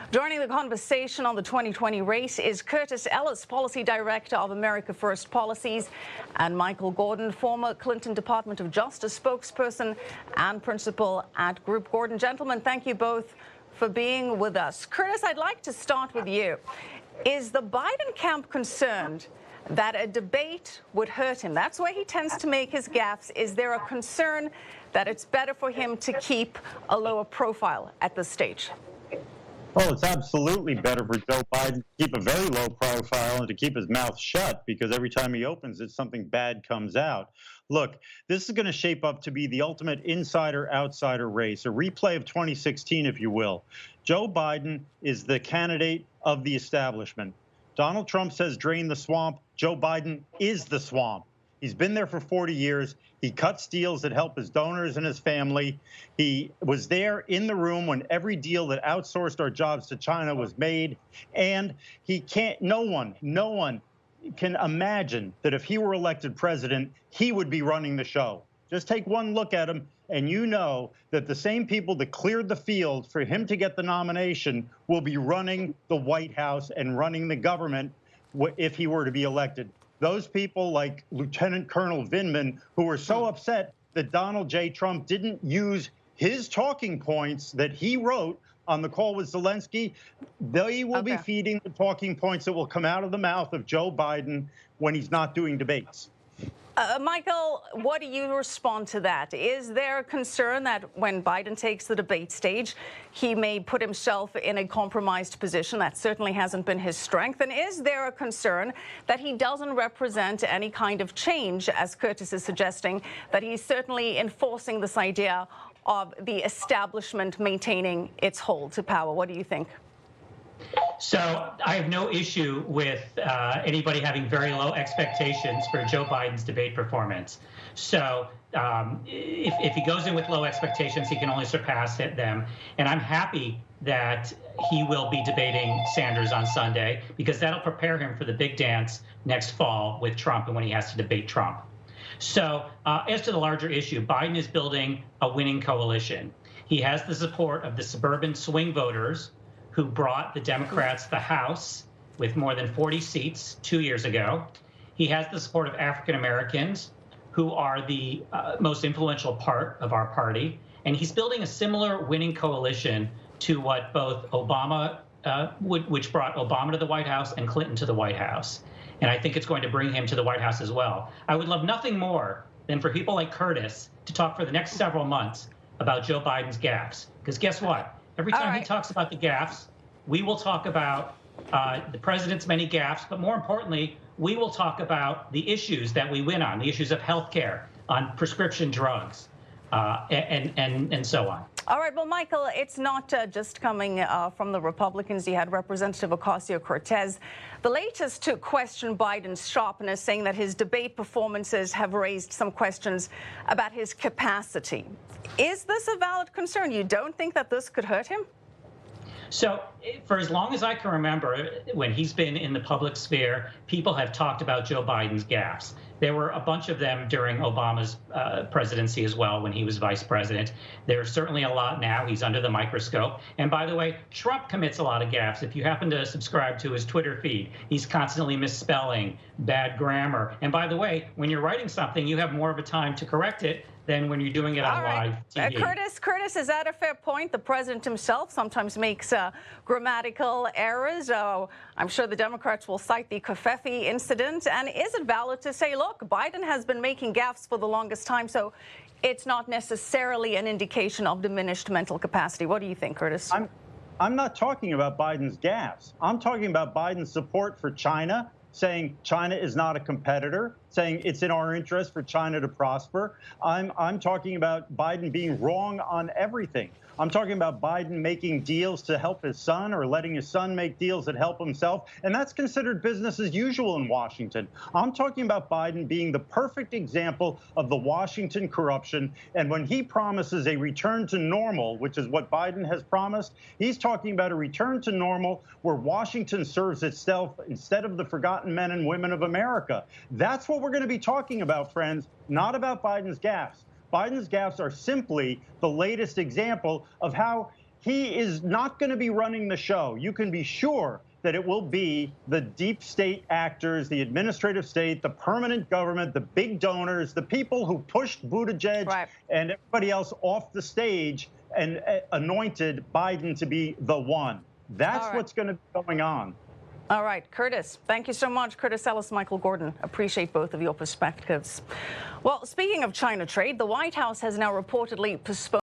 Joining the conversation on the 2020 race is Curtis Ellis, Policy Director of America First Policies, and Michael Gordon, former Clinton Department of Justice spokesperson and principal at Group Gordon. Gentlemen, thank you both for being with us. Curtis, I'd like to start with you. Is the Biden camp concerned that a debate would hurt him? That's where he tends to make his gaffes. Is there a concern that it's better for him to keep a lower profile at this stage? Well, it's absolutely better for Joe Biden to keep a very low profile and to keep his mouth shut, because every time he opens it, something bad comes out. Look, this is going to shape up to be the ultimate insider-outsider race, a replay of 2016, if you will. Joe Biden is the candidate of the establishment. Donald Trump says drain the swamp. Joe Biden is the swamp. He's been there for 40 years. He cuts deals that help his donors and his family. He was there in the room when every deal that outsourced our jobs to China was made. And he can't, no one can imagine that if he were elected president, he would be running the show. Just take one look at him, and you know that the same people that cleared the field for him to get the nomination will be running the White House and running the government if he were to be elected. Those people like Lieutenant Colonel Vindman, who were so upset that Donald J. Trump didn't use his talking points that he wrote on the call with Zelensky, they will be feeding the talking points that will come out of the mouth of Joe Biden when he's not doing debates. Michael, what do you respond to that? Is there a concern that when Biden takes the debate stage, he may put himself in a compromised position? That certainly hasn't been his strength. And is there a concern that he doesn't represent any kind of change, as Curtis is suggesting, that he's certainly enforcing this idea of the establishment maintaining its hold to power? What do you think? So I have no issue with anybody having very low expectations for Joe Biden's debate performance. So if he goes in with low expectations, he can only surpass them. And I'm happy that he will be debating Sanders on Sunday, because that'll prepare him for the big dance next fall with Trump and when he has to debate Trump. So as to the larger issue, Biden is building a winning coalition. He has the support of the suburban swing voters who brought the Democrats the House with more than 40 seats 2 years ago. He has the support of African Americans, who are the most influential part of our party. And he's building a similar winning coalition to what both Obama, which brought Obama to the White House and Clinton to the White House. And I think it's going to bring him to the White House as well. I would love nothing more than for people like Curtis to talk for the next several months about Joe Biden's gaffes. Because guess what? Every time he talks about the gaffes, we will talk about the president's many gaffes, but more importantly, we will talk about the issues that we win on, the issues of health care, on prescription drugs, and so on. All right. Well, Michael, it's not just coming from the Republicans. You had Representative Ocasio-Cortez, the latest to question Biden's sharpness, saying that his debate performances have raised some questions about his capacity. Is this a valid concern? You don't think that this could hurt him? So for as long as I can remember, when he's been in the public sphere, people have talked about Joe Biden's gaffes. There were a bunch of them during Obama's presidency as well, when he was vice president. There's certainly a lot now. He's under the microscope. And by the way, Trump commits a lot of gaffes. If you happen to subscribe to his Twitter feed, he's constantly misspelling, bad grammar. And by the way, when you're writing something, you have more of a time to correct it than when you're doing it on live TV. Curtis, is that a fair point? The president himself sometimes makes grammatical errors. I'm sure the Democrats will cite the Covfefe incident. And is it valid to say, look, Biden has been making gaffes for the longest time, so it's not necessarily an indication of diminished mental capacity? What do you think, Curtis? I'm not talking about Biden's gaffes. I'm talking about Biden's support for China, saying China is not a competitor, saying it's in our interest for China to prosper. I'm talking about Biden being wrong on everything. I'm talking about Biden making deals to help his son or letting his son make deals that help himself. And that's considered business as usual in Washington. I'm talking about Biden being the perfect example of the Washington corruption. And when he promises a return to normal, which is what Biden has promised, he's talking about a return to normal where Washington serves itself instead of the forgotten men and women of America. That's what we're going to be talking about, friends, not about Biden's gaffes. Biden's gaffes are simply the latest example of how he is not going to be running the show. You can be sure that it will be the deep state actors, the administrative state, the permanent government, the big donors, the people who pushed Buttigieg and everybody else off the stage and anointed Biden to be the one. That's what's going to be going on. All right, Curtis, thank you so much. Curtis Ellis, Michael Gordon, appreciate both of your perspectives. Well, speaking of China trade, the White House has now reportedly postponed